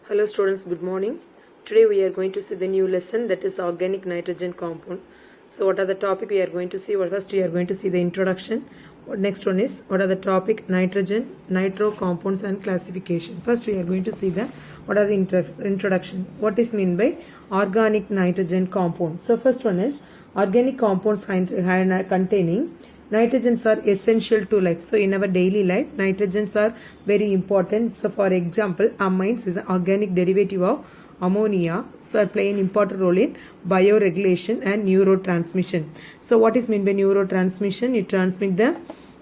Hello students, good morning. Today we are going to see the new lesson, that is organic nitrogen compound. So what are the topic we are going to see? First we are going to see the introduction. Next one is what are the topic nitrogen, nitro compounds and classification. First we are going to see the what are the introduction. What is mean by organic nitrogen compound? So first one is organic compounds containing nitrogens are essential to life. So in our daily life, nitrogens are very important. So for example, amines is an organic derivative of ammonia. So play an important role in bioregulation and neurotransmission. So what is meant by neurotransmission? You transmit the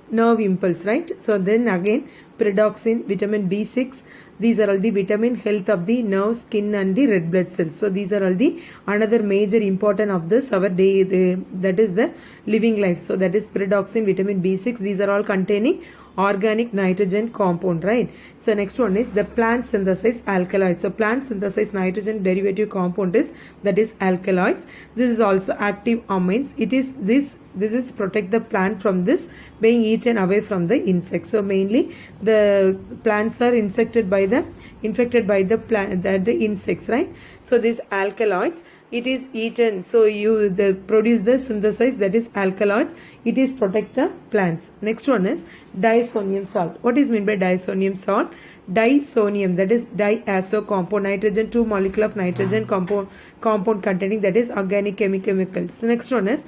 nerve impulse, right? So then again, pyridoxine, vitamin B6, these are all the vitamin health of the nerve, skin and the red blood cells. So these are all the another major important of this our day, that is the living life. So that is pyridoxine, vitamin B6, these are all containing organic nitrogen compound, right? So next one is the plant synthesize alkaloids. So plant synthesize nitrogen derivative compound is that is alkaloids. This is also active amines. It is this is protect the plant from this being eaten away from the insects. So mainly the plants are infected by the plant, the insects, right? So these alkaloids, it is eaten, so you produce the synthesize, that is alkaloids, it is protect the plants. Next one is diazonium salt. What is meant by diazonium salt? Diazonium, that is diazo compound, nitrogen, 2 molecule of nitrogen compound containing, that is organic chemicals. Next one is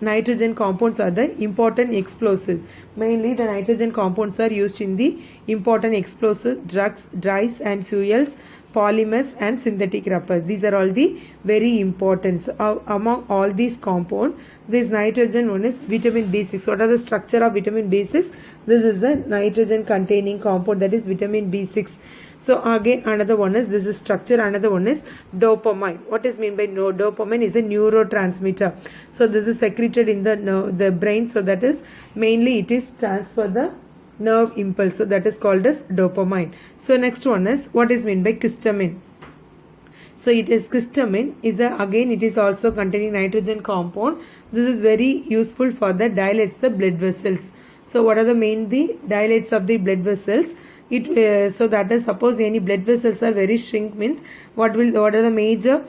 nitrogen compounds are the important explosive. Mainly the nitrogen compounds are used in the important explosive, drugs, dyes and fuels, polymers and synthetic rubber. These are all the very important. So, among all these compounds, this nitrogen one is vitamin B6. What are the structure of vitamin B6? This is the nitrogen containing compound, that is vitamin B6. So again another one is this is structure, another one is dopamine. What is mean by dopamine is a neurotransmitter. So this is secreted in the brain, so that is mainly it is transfer the nerve impulse, so that is called as dopamine. So next one is what is meant by histamine. So it is histamine is again it is also containing nitrogen compound. This is very useful for the dilates the blood vessels. So what are the main dilates of the blood vessels? So that is, suppose any blood vessels are very shrink, means what are the major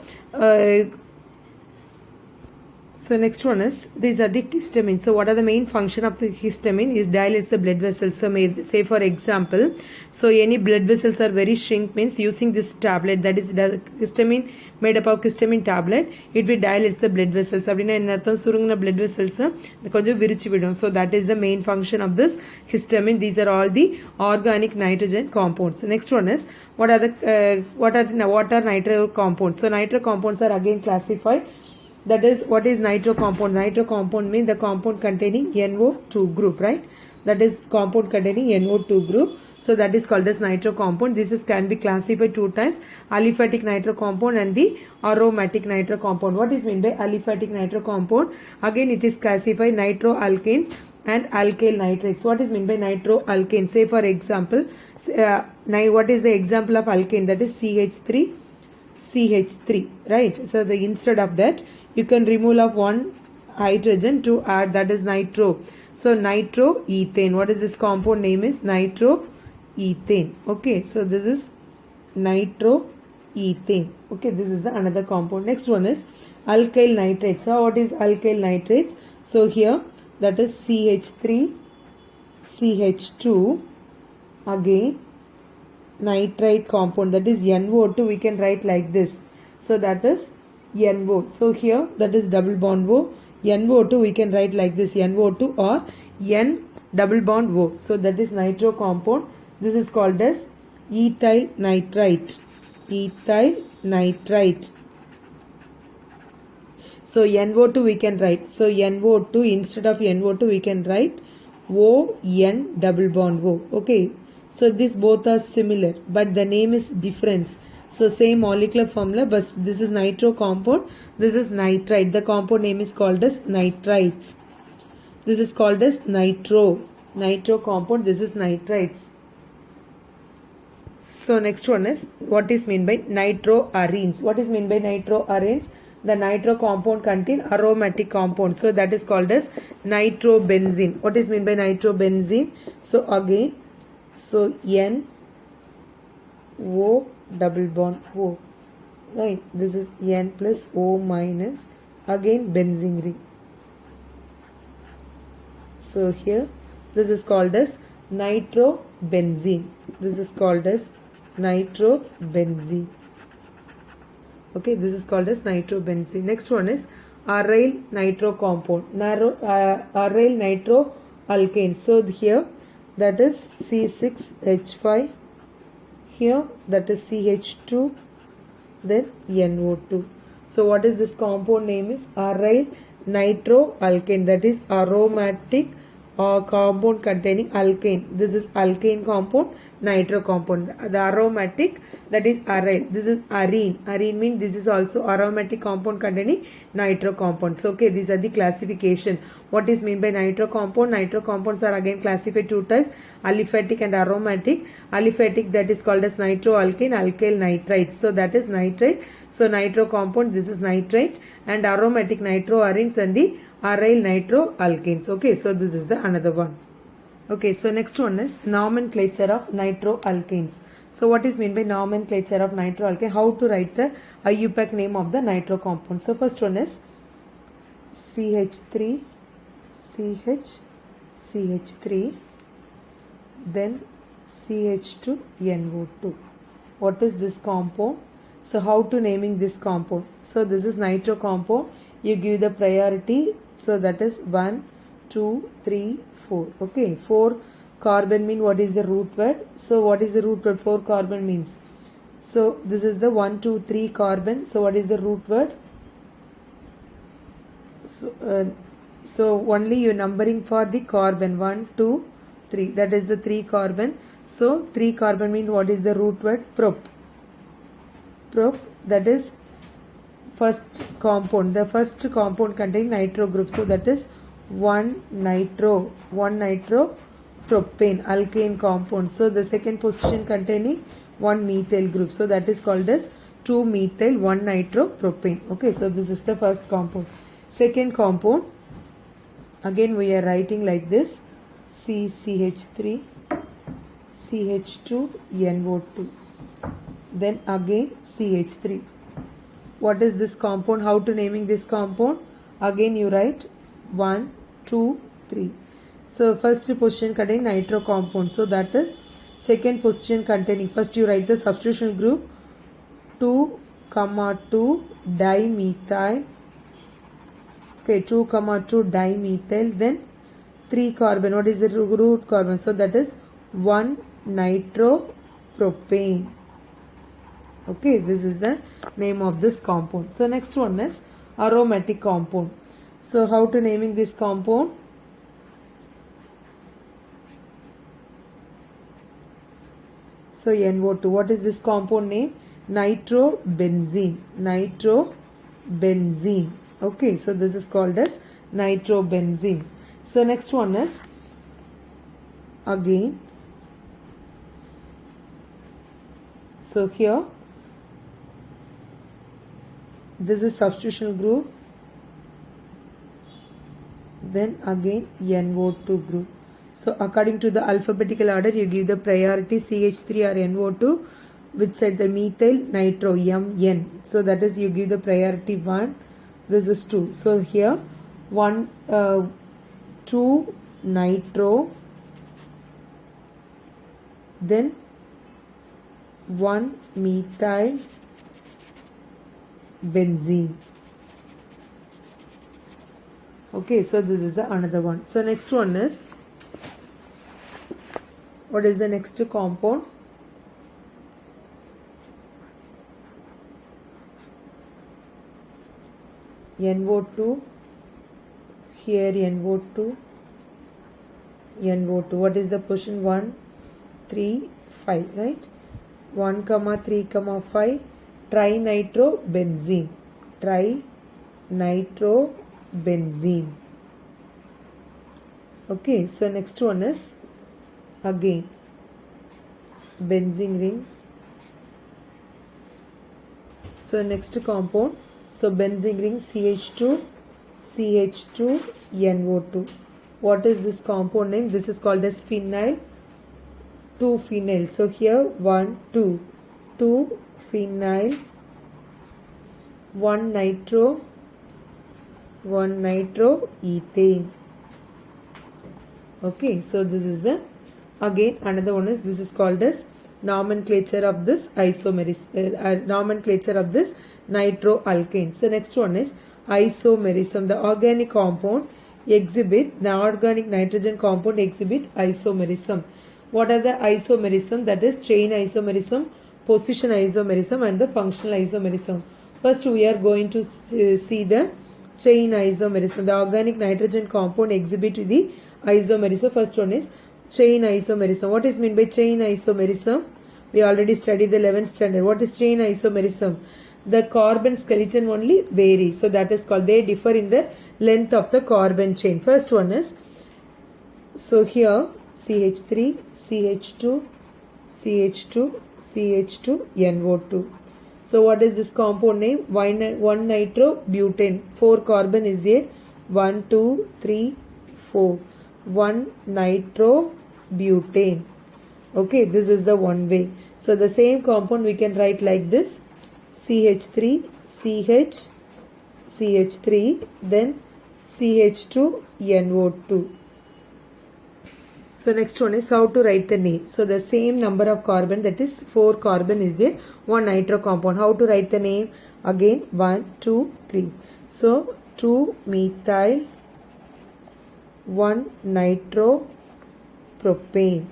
so next one is, these are the histamine. So what are the main function of the histamine? Is dilates the blood vessels. So say for example, so any blood vessels are very shrink, means using this tablet, that is histamine made up of histamine tablet, it will dilates the blood vessels. அப்படினா என்ன அர்த்தம்? சுருங்கின blood vessels கொஞ்சம் விரிச்சு விடும். So that is the main function of this histamine. These are all the organic nitrogen compounds. Next one is what are nitro compounds? So nitro compounds are again classified. That is, what is nitro compound? Nitro compound means the compound containing NO2 group, right? That is compound containing NO2 group. So that is called as nitro compound. This can be classified two types: aliphatic nitro compound and the aromatic nitro compound. What is meant by aliphatic nitro compound? Again, it is classified nitro alkanes and alkyl nitrates. What is meant by nitro alkane? Say for example, what is the example of alkane? That is CH3, right? So instead of that, you can remove of one hydrogen to add, that is nitro. So nitroethane. What is this compound name? Is nitroethane. Okay, so this is nitroethane. Okay, this is the another compound. Next one is alkyl nitrates. So what is alkyl nitrates? So here that is CH3, CH2, again nitrite compound, that is NO2. We can write like this. So that is NO. So here that is double bond O. NO2 we can write like this, NO2 or N double bond O. So that is nitro compound. This is called as ethyl nitrite. Ethyl nitrite. So NO2 we can write. So NO2, instead of NO2 we can write ON double bond O. Okay. So these both are similar, but the name is different. So same molecular formula, but this is nitro compound, this is nitrite. The compound name is called as nitrites. This is called as nitro compound, this is nitrites. So next one is what is meant by nitroarenes. What is meant by nitroarenes? The nitro compound contain aromatic compound. So that is called as nitrobenzene. What is meant by nitrobenzene? So again, so N O double bond O. Right, this is N plus O minus, again benzene ring. So here this is called as nitrobenzene. This is called as nitrobenzene. Okay, this is called as nitrobenzene. Next one is aryl nitro compound. Aryl nitro alkane. So here that is C6H5. Here that is CH2. Then NO2. So what is this compound name is aryl nitroalkane, that is aromatic compound containing alkane. This is alkane compound, nitro compound. The aromatic, that is aryl. This is arene. Arene means this is also aromatic compound containing nitro compounds. Okay, these are the classification. What is meant by nitro compound? Nitro compounds are again classified two types, aliphatic and aromatic. Aliphatic, that is called as nitroalkane, alkyl nitrite. So that is nitrite. So nitro compound, this is nitrite, and aromatic nitroarenes and the aryl nitroalkanes. Okay, so this is the another one. Okay, so next one is nomenclature of nitroalkanes. So what is meant by nomenclature of nitroalkane? How to write the IUPAC name of the nitro compound. So first one is CH3, CH, CH3, then CH2, NO2. What is this compound? So how to naming this compound? So this is nitro compound. You give the priority. So that is 1, 2, 3, 4. Okay, 4 carbon mean what is the root word? So what is the root word? 4 carbon means. So this is the 1, 2, 3 carbon. So what is the root word? So only you numbering for the carbon 1, 2, 3. That is the 3 carbon. So 3 carbon mean what is the root word? Prop. Prop, that is first compound. The first compound contain nitro group. So that is 1 nitro propane, alkane compound. So the second position containing 1 methyl group. So that is called as 2 methyl 1 nitro propane. Okay, so this is the first compound. Second compound, again we are writing like this: CCH3, CH2, NO2. Then again CH3. What is this compound? How to naming this compound? Again you write 1, 2, 3. So first position containing nitro compound. So that is second position containing. First you write the substitutional group 2, 2 dimethyl. Okay, 2, 2 dimethyl. Then 3 carbon. What is the root carbon? So that is 1 nitropropane. Okay, this is the name of this compound. So next one is aromatic compound. So how to naming this compound? So NO2. What is this compound name? Nitrobenzene. Nitrobenzene. Okay, so this is called as nitrobenzene. So next one is again. So here this is substitutional group, then again NO2 group. So according to the alphabetical order, you give the priority CH3 or NO2, which side the methyl nitro MN. So that is you give the priority 1. This is 2. So here 2 nitro, then 1 methyl benzene. Okay, so this is the another one. So next one is, what is the next compound? NO2. Here NO2. NO2. What is the position? 1, 3, 5, right? 1, 3, 5. Trinitrobenzene. Trinitrobenzene. Okay, so next one is again benzene ring. So next compound, so benzene ring CH2, CH2, NO2. What is this compound name? This is called as phenyl 2-phenyl. So here 1, 2. 2 phenyl, 1 nitroethane. Okay, so this is the, again another one is, this is called as nomenclature of this isomerism, nomenclature of this nitroalkane. So next one is isomerism. The organic compound exhibit, the organic nitrogen compound exhibit isomerism. What are the isomerism? That is chain isomerism, position isomerism and the functional isomerism. First we are going to see the chain isomerism. The organic nitrogen compound exhibit the isomerism. First one is chain isomerism. What is meant by chain isomerism? We already studied the 11th standard. What is chain isomerism? The carbon skeleton only varies. So that is called, they differ in the length of the carbon chain. First one is, so here CH3, CH2, CH2, CH2, NO2. So what is this compound name? 1 nitrobutane. 4 carbon is there. 1, 2, 3, 4. 1 nitrobutane. Okay, this is the one way. So the same compound we can write like this. CH3, CH, CH3, then CH2, NO2. So next one is how to write the name. So the same number of carbon, that is 4 carbon is there, 1 nitro compound. How to write the name? Again 1, 2, 3. So 2 methyl, 1 nitropropane.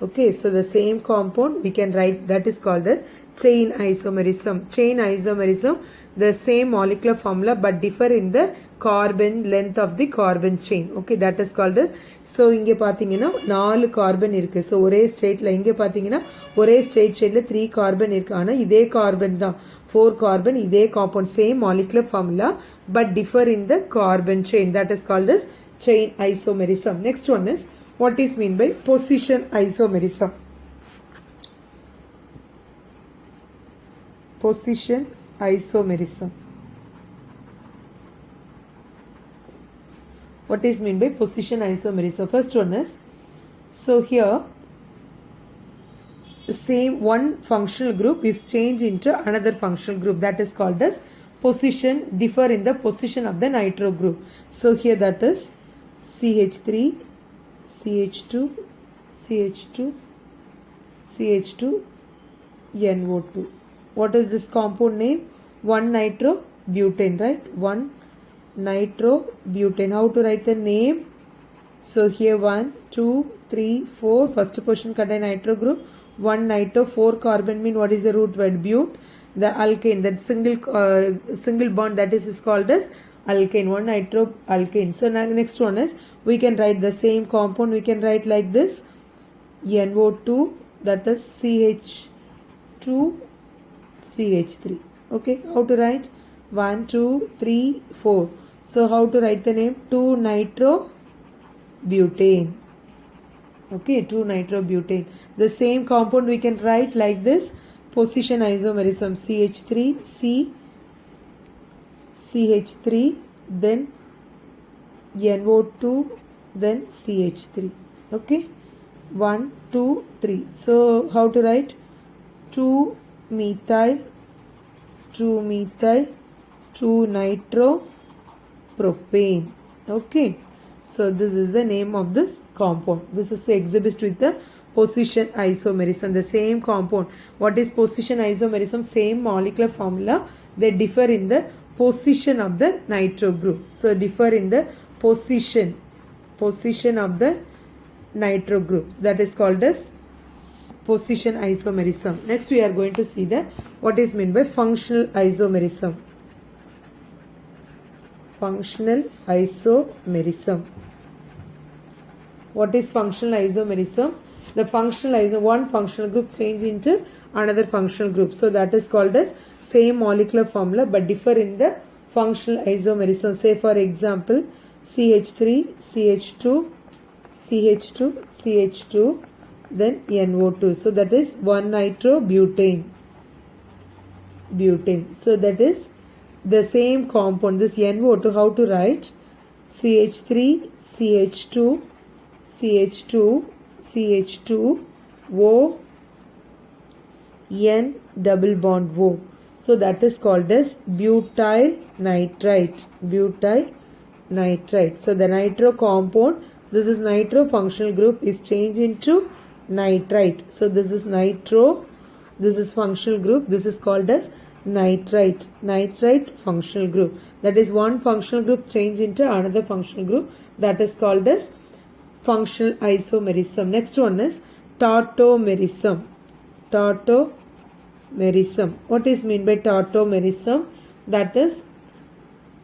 Okay, so the same compound we can write, that is called the chain isomerism. Chain isomerism, the same molecular formula but differ in the carbon length of the carbon chain. Okay, that is called the, so இங்க பாத்தீங்கன்னா 4 carbon இருக்கு. So ஒரே ஸ்ட்ரெயிட்ல, இங்க பாத்தீங்கன்னா ஒரே straight ஷேட்ல 3 carbon இருக்கு. ஆனா இதே கார்பன் தான், 4 கார்பன், இதே compound, same molecular formula but differ in the carbon chain. That is called as chain isomerism. Next one is, what is mean by position isomerism? Position isomerism. What is mean by position isomerism? First one is, so here the same one functional group is changed into another functional group. That is called as position, differ in the position of the nitro group. So here that is CH3, CH2, CH2, CH2, NO2. What is this compound name? 1 nitrobutane, right? 1 nitrobutane. How to write the name? So here 1, 2, 3, 4. First position contain nitro group. 1 nitro, 4 carbon mean what is the root word? But. The alkane, that single bond, that is called as alkane. 1 nitroalkane. So next one is, we can write the same compound. We can write like this. NO2, that is CH2, CH3. Okay, how to write? 1, 2, 3, 4. So how to write the name? 2 nitrobutane. Okay, 2 nitrobutane. The same compound we can write like this. Position isomerism, CH3, C, CH3, then NO2, then CH3. Okay, 1, 2, 3. So how to write? 2 methyl, 2 methyl, 2 nitropropane. Okay, so this is the name of this compound. This is the exhibit with the position isomerism. The same compound. What is position isomerism? Same molecular formula. They differ in the position of the nitro group. So differ in the position of the nitro group. That is called as position isomerism. Next we are going to see the, what is meant by functional isomerism. Functional isomerism. What is functional isomerism? The functional one functional group change into another functional group. So that is called as same molecular formula but differ in the functional isomerism. Say for example, CH3, CH2, CH2, CH2, then NO2. So that is 1 nitrobutane. Butane. So that is the same compound. This NO2, how to write? CH3, CH2, CH2, CH2, O, N double bond O. So that is called as butyl nitrite. Butyl nitrite. So the nitro compound, this is nitro functional group, is changed into nitrite. So this is nitro, this is functional group, this is called as nitrite. Nitrite functional group. That is one functional group changed into another functional group, that is called as functional isomerism. Next one is tautomerism. Tautomerism. What is meant by tautomerism? That is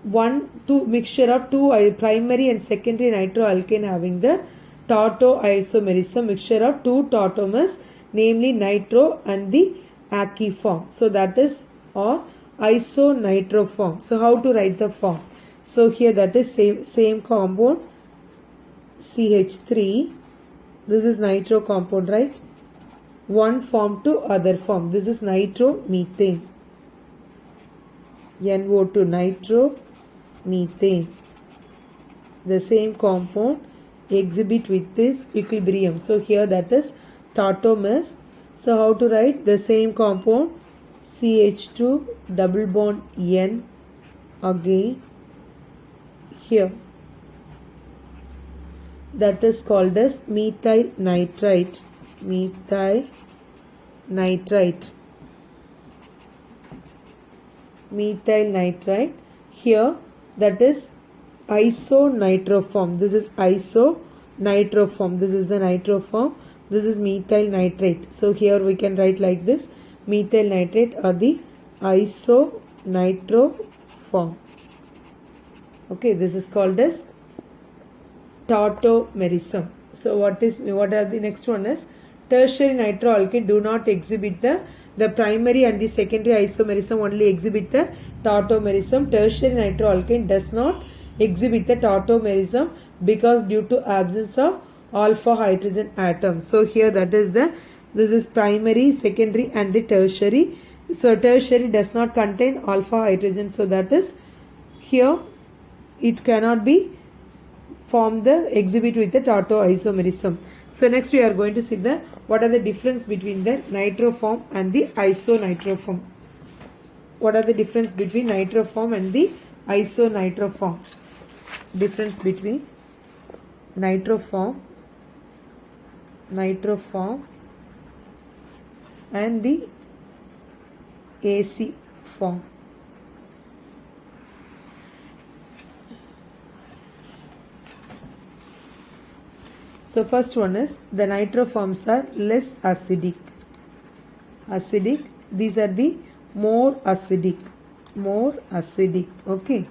mixture of two primary and secondary nitroalkane having the tautoisomerism, mixture of two tautomers, namely nitro and the aki form. So that is or isonitro form. So how to write the form? So here that is same compound CH3. This is nitro compound, right? One form to other form. This is nitromethane. NO2 nitromethane. The same compound exhibit with this equilibrium. So here that is tautomers. So how to write the same compound? CH2 double bond N again here. That is called as methyl nitrite. Methyl nitrite. Methyl nitrite. Here that is isonitro form. This is isonitro form. This is the nitro form. This is methyl nitrate. So here we can write like this. Methyl nitrate or the isonitro form. Okay, this is called as tautomerism. So what are the next one is tertiary nitroalkane do not exhibit the primary and the secondary isomerism, only exhibit the tautomerism. Tertiary nitroalkane does not exhibit the tautomerism because due to absence of alpha hydrogen atom. So here that is this is primary, secondary and the tertiary. So tertiary does not contain alpha hydrogen. So that is here it cannot be form the exhibit with the tautoisomerism. So next we are going to see what are the difference between the nitro form and the isonitro form. What are the difference between nitro form and the isonitro form? Difference between nitro form and the AC form. So first one is the nitro forms are less acidic. These are the more acidic. Okay.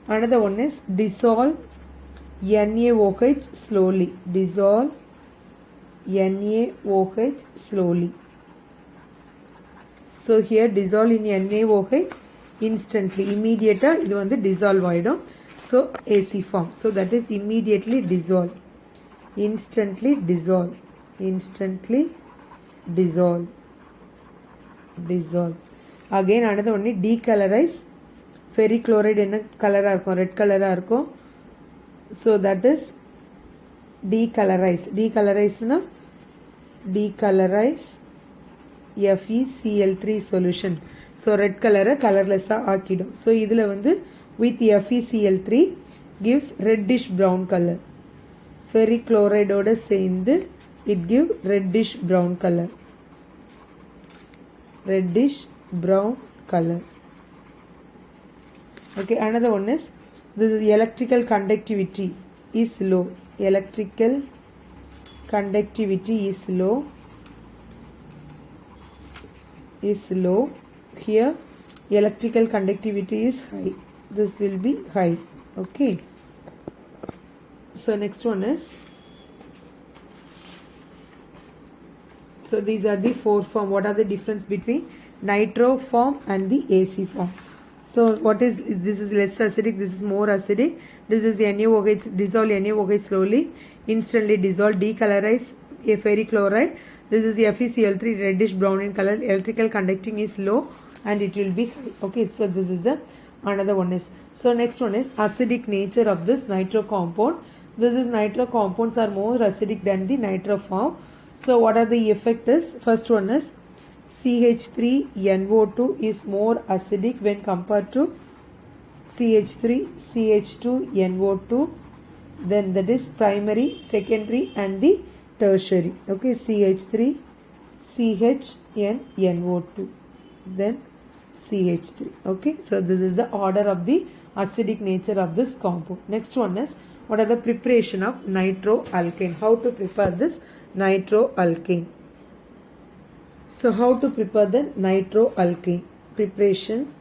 Another one is dissolve NaOH slowly. Dissolve NaOH slowly. So here dissolve in NaOH instantly. Immediate idu vandu dissolve aidum. So AC form. So that is immediately dissolve. Instantly dissolve. Again another one is decolorize. Ferrichloride enna color ah irukum, red color ah irukum. So that is decolorize. Decolorize FeCl3 solution. So red color colorless ah aakidum. So idhula vandu with FeCl3 gives reddish brown color. Ferrichloride oda சேர்ந்து it give reddish brown color. Okay, another one is this is electrical conductivity is low. Electrical conductivity is low. Here electrical conductivity is high. This will be high. Okay. So next one is, so these are the four form. What are the difference between nitro form and the AC form? So what is this is less acidic, this is more acidic. This is the NaOH, dissolve NaOH slowly, instantly dissolve, decolorize a ferrichloride. This is the FeCl3, reddish brown in color. Electrical conducting is low and it will be high. Okay, so this is the another one is. So next one is acidic nature of this nitro compound. This is nitro compounds are more acidic than the nitro form. So what are the effect is? First one is CH3NO2 is more acidic when compared to CH3CH2NO2. Then that is primary, secondary and the tertiary. Okay, CH3CHNNO2, then CH3. Okay, so this is the order of the acidic nature of this compound. Next one is, what are the preparation of nitroalkane? How to prepare this nitroalkane? So how to prepare the nitroalkane? Preparation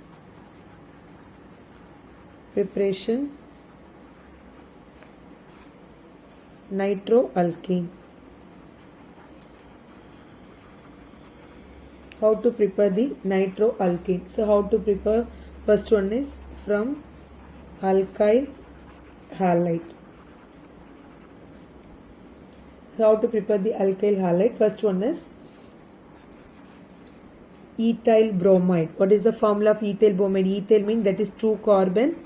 nitroalkane. How to prepare the nitroalkane? So how to prepare? First one is from alkyl halide. So how to prepare the alkyl halide? First one is ethyl bromide. What is the formula of ethyl bromide? Ethyl means that is 2 carbon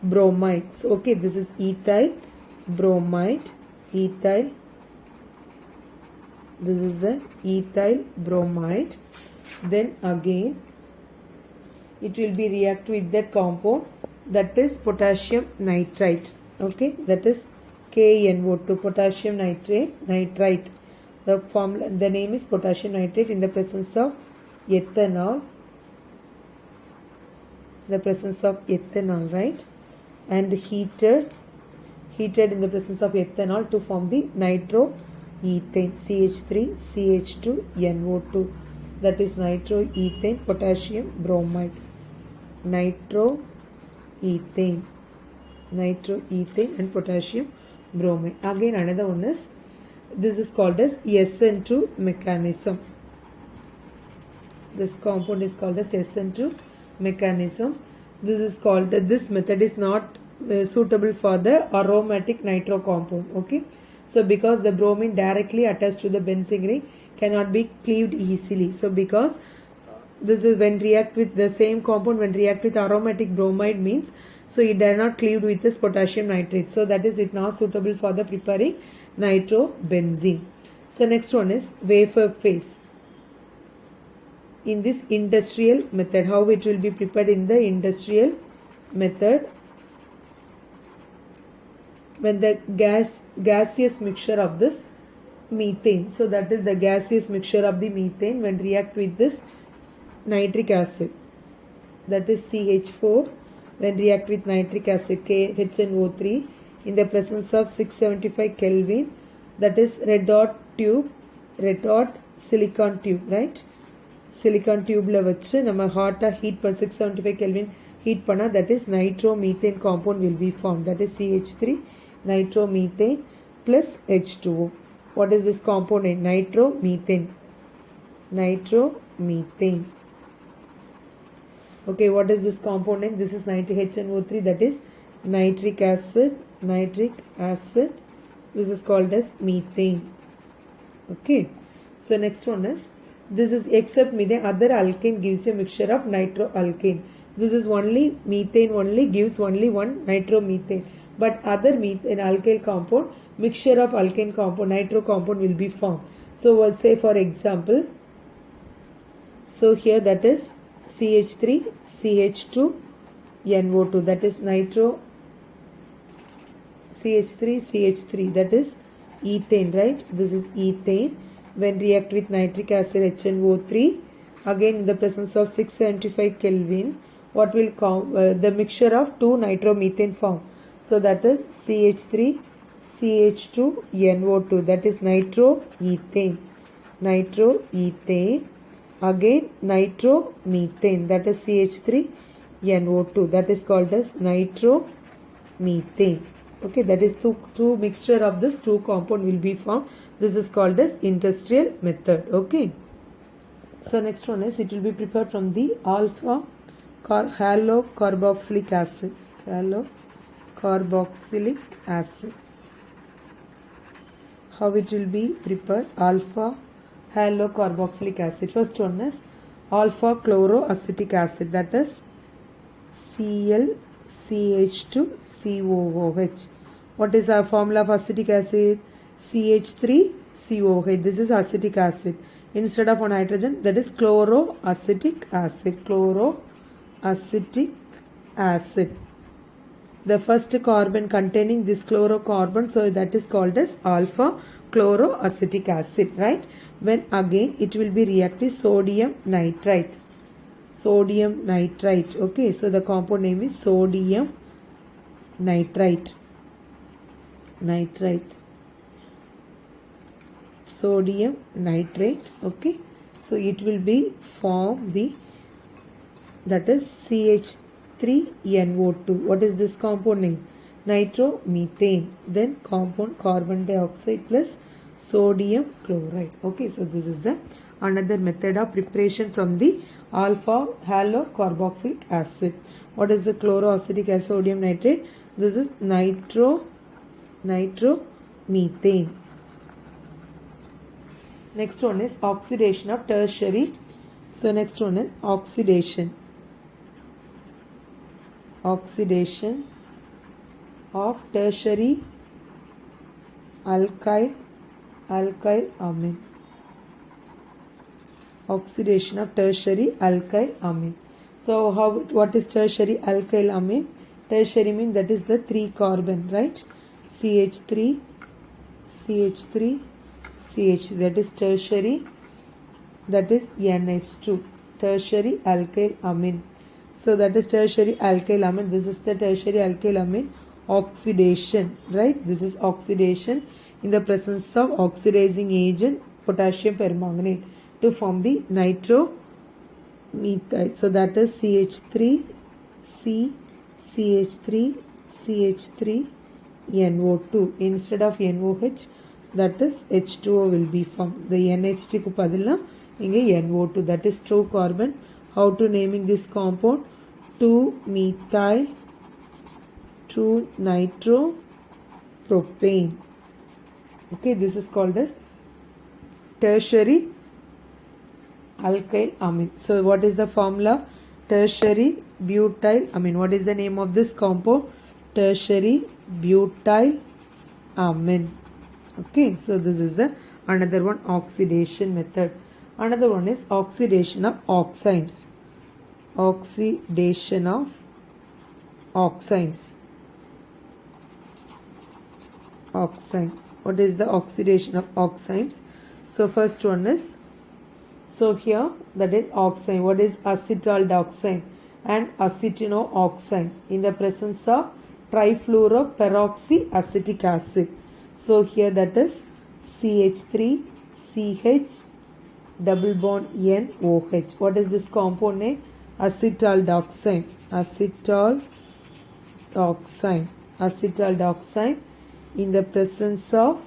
bromide. So okay, this is ethyl bromide. Ethyl, this is the ethyl bromide. Then again it will be react with that compound, that is potassium nitrite. Okay, that is KNO2, potassium nitrite. The formula, the name is potassium nitrate in the presence of ethanol. Right? And heated in the presence of ethanol to form the nitroethane, CH3CH2NO2. That is nitroethane, potassium bromide. Nitroethane and potassium bromide. Again another one is, this is called as SN2 mechanism. This compound is called as SN2 mechanism. This method is not suitable for the aromatic nitro compound. Okay, so because the bromine directly attached to the benzene ring cannot be cleaved easily. So because this is when react with the same compound, when react with aromatic bromide means, so it dare not cleave with this potassium nitrate. So that is it not suitable for the preparing nitrobenzene. So next one is wafer phase. In this industrial method, how it will be prepared in the industrial method? When the gaseous mixture of this methane, so that is the gaseous mixture of the methane when react with this nitric acid, that is CH4, when react with nitric acid HNO3 in the presence of 675 Kelvin, that is red hot silicon tube, right? Silicon tube la vachu nama hot heat per 675 Kelvin heat panna, that is nitromethane compound will be formed, that is CH3 nitromethane plus H2O. What is this compound name? Nitromethane. Okay, what is this compound name? This is HNO3, that is nitric acid. This is called as methane. Okay, so next one is, this is except methane, other alkane gives a mixture of nitroalkane. This is only methane only gives only one nitromethane, but other methane alkyl compound, mixture of alkane compound, nitro compound will be formed. So we'll say for example, so here that is CH3 CH2NO2, that is nitro CH3 that is ethane, right? This is ethane. When react with nitric acid HNO3, again in the presence of 675 Kelvin, what will the mixture of 2 nitromethane form. So that is CH3 CH2NO2, that is nitroethane. Again nitromethane, that is CH3NO2, that is called as nitromethane. Okay, that is two mixture of this two compound will be formed. This is called as industrial method. Okay, so next one is, it will be prepared from the alpha halocarboxylic acid. How it will be prepared? Alpha halocarboxylic acid. First one is alpha chloroacetic acid, that is ClCH2COOH. What is our formula of acetic acid? CH3COOH. This is acetic acid. instead of one hydrogen, that is chloroacetic acid. Chloroacetic acid. The first carbon containing this chlorocarbon, so that is called as alpha chloroacetic acid, right? When again it will be reactive sodium nitrite. Sodium nitrite. Okay, so the compound name is sodium nitrite. Sodium nitrate. Okay, so it will be form the, that is CH3NO2. What is this compound name? Nitromethane. Then compound carbon dioxide plus sodium chloride. Okay, so this is the another method of preparation from the alpha halocarboxylic acid. What is the chloroacetic acid, sodium nitrate? This is nitromethane. Next one is oxidation of tertiary. So next one is oxidation of tertiary alkyl amine. Oxidation of tertiary alkyl amine. So what is tertiary alkyl amine? Tertiary means that is the 3 carbon, right? CH3, that is tertiary, that is NH2, tertiary alkyl amine. So that is tertiary alkyl amine. This is the tertiary alkyl amine oxidation, right? This is oxidation in the presence of oxidizing agent potassium permanganate to form the nitromethyl. So that is CH3NO2. Instead of NOH, that is H2O will be formed. The NH3 ku padilla inge NO2, that is 2 carbon. How to naming this compound? 2-methyl 2-nitropropane. Okay, this is called as tertiary alkyl amine. So what is the formula? Tertiary butyl amine. What is the name of this compound? Tertiary butyl amine. Okay, so this is the another one, oxidation method. Another one is oxidation of oximes. Oxidation of oximes. What is the oxidation of oximes? So first one is, so here that is oxime. What is acetal dioxide and acetinoxime in the presence of trifluoroperoxyacetic acid. So here that is CH3CH double bond NOH. What is this compound name? Acetal dioxide. Acetal dioxide in the presence of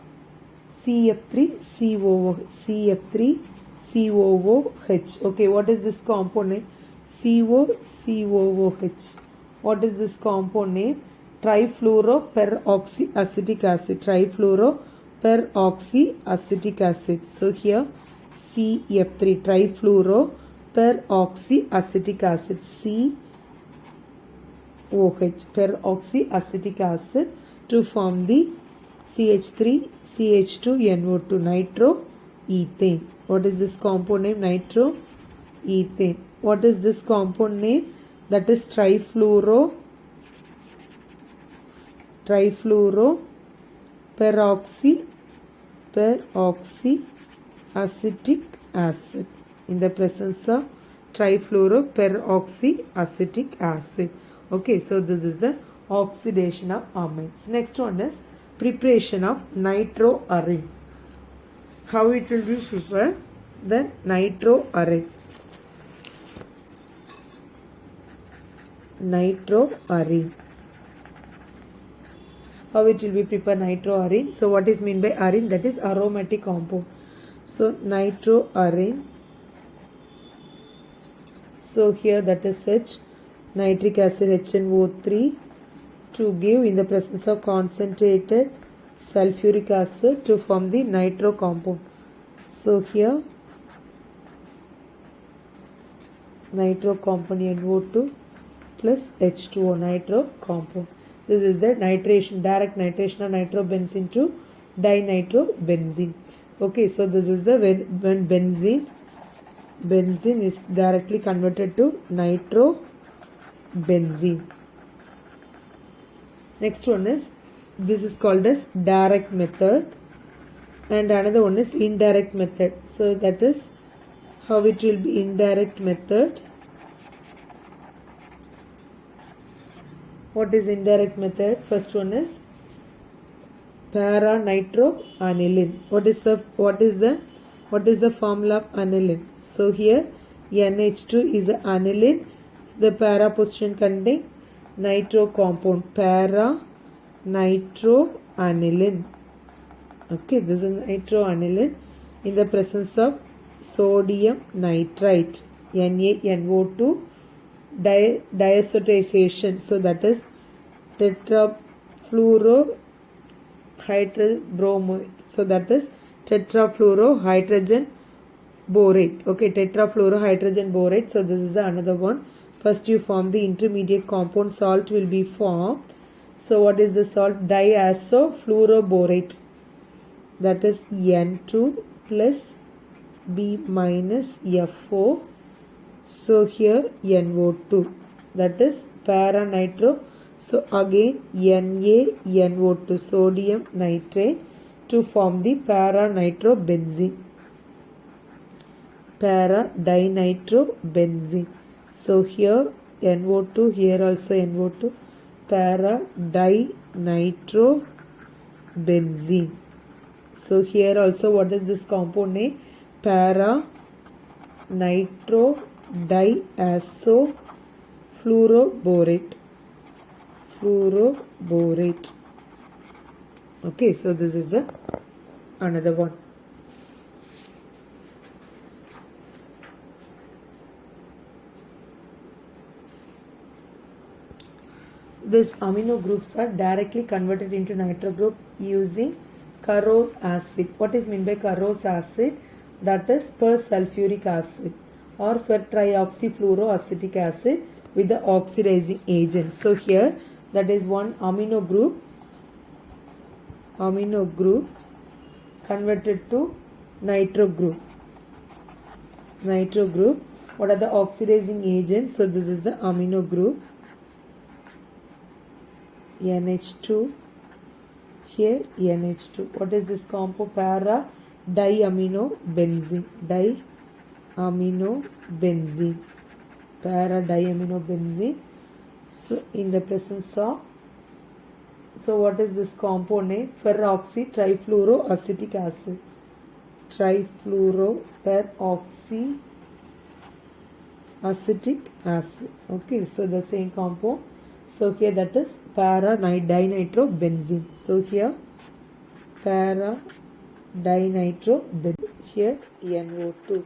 CF3COOH. Okay, what is this compound name? COCOOH. What is this compound name? Trifluoroperoxyacetic acid. Trifluoroperoxyacetic acid. So here CF3, trifluoroperoxyacetic acid, COH, peroxyacetic acid to form the CH3CH2NO2, nitroethane. What is this compound name? Nitroethane. What is this compound name? That is trifluoroperoxyacetic acid in the presence of trifluoroperoxyacetic acid. Okay, so this is the oxidation of amines. Next one is preparation of nitroarenes. How it will be prepared? Then nitroarene. How it will be prepared? Nitroarene. So what is meant by arene? That is aromatic compound. So nitroarene. So here that is H, nitric acid HNO3 to give in the presence of concentrated sulfuric acid to form the nitro compound. So here nitro compound NO2 plus H2O, nitro compound. This is the nitration, direct nitration of nitrobenzene to dinitrobenzene. Okay, so this is the when benzene is directly converted to nitrobenzene. Next one is, this is called as direct method, and another one is indirect method. So that is how it will be indirect method. What is indirect method? First one is para-nitroaniline. What is the formula of aniline? So here NH2 is the aniline. The para position contain nitro compound, para-nitroaniline. Okay, this is nitroaniline in the presence of sodium nitrite, NaNO2 diazotization. So that is tetrafluorohydrobromate. So that is tetrafluorohydrogen borate. Okay, tetrafluorohydrogen borate. So this is the another one. First you form the intermediate compound, salt will be formed. So what is the salt? Diazofluoroborate. That is N2 plus B minus FO. So here NO2. That is para-nitro. So again NaNO2, sodium nitrate, to form the para-nitrobenzene. Para-dinitrobenzene. So here NO2, here also NO2, para-dinitrobenzene. So here also what is this compound name? Para-nitrodiazofluoroborate. Fluoroborate. Okay, so this is the another one. These amino groups are directly converted into nitro group using Carrot's acid. What is meant by Carrot's acid? That is persulfuric acid or trioxyfluoroacetic acid with the oxidizing agent. So here that is one amino group converted to nitro group. What are the oxidizing agents? So this is the amino group NH2. Here NH2. What is this compound? Para-diaminobenzene. Para-diaminobenzene. So in the presence of, so what is this compound name? Peroxy trifluoroacetic acid. Trifluoroperoxyacetic acid. Okay, so the same compound. So here that is para-dinitrobenzene. So here para-dinitrobenzene. Here NO2.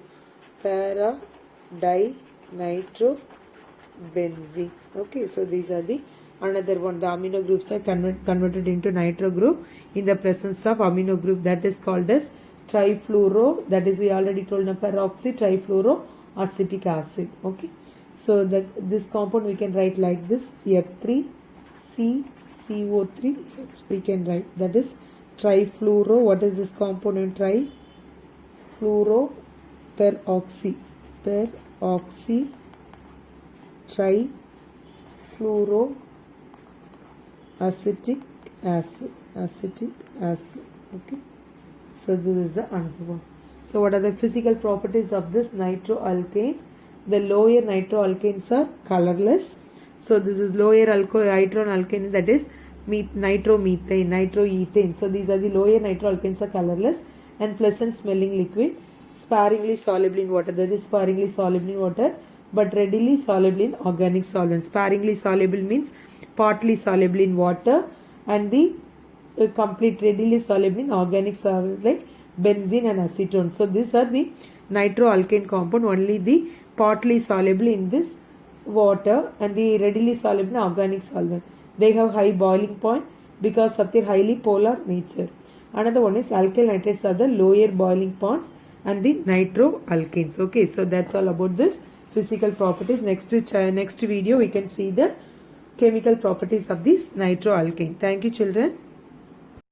Para-dinitrobenzene. Okay, so these are the another one. The amino groups are converted into nitro group in the presence of amino group that is called as trifluoro. That is, we already told, peroxy trifluoroacetic acid. Okay. So this compound we can write like this, F3CO3H. We can write that is trifluoro. What is this component? Trifluoroperoxy. Trifluoroacetic acid. Okay. So this is the another one. So what are the physical properties of this nitroalkane? The lower nitroalkanes are colorless. So this is lower nitroalkane, that is nitromethane, nitroethane. So these are the lower nitroalkanes are colorless and pleasant smelling liquid, sparingly soluble in water. That is sparingly soluble in water but readily soluble in organic solvents. Sparingly soluble means partly soluble in water, and the complete readily soluble in organic solvents like benzene and acetone. So these are the nitroalkane compound, only the partly soluble in this water and the readily soluble in organic solvent. They have high boiling point because of their highly polar nature. Another one is alkyl nitrates are the lower boiling points and the nitroalkanes. Okay, so that's all about this physical properties. Next video we can see the chemical properties of this nitroalkane. Thank you, children.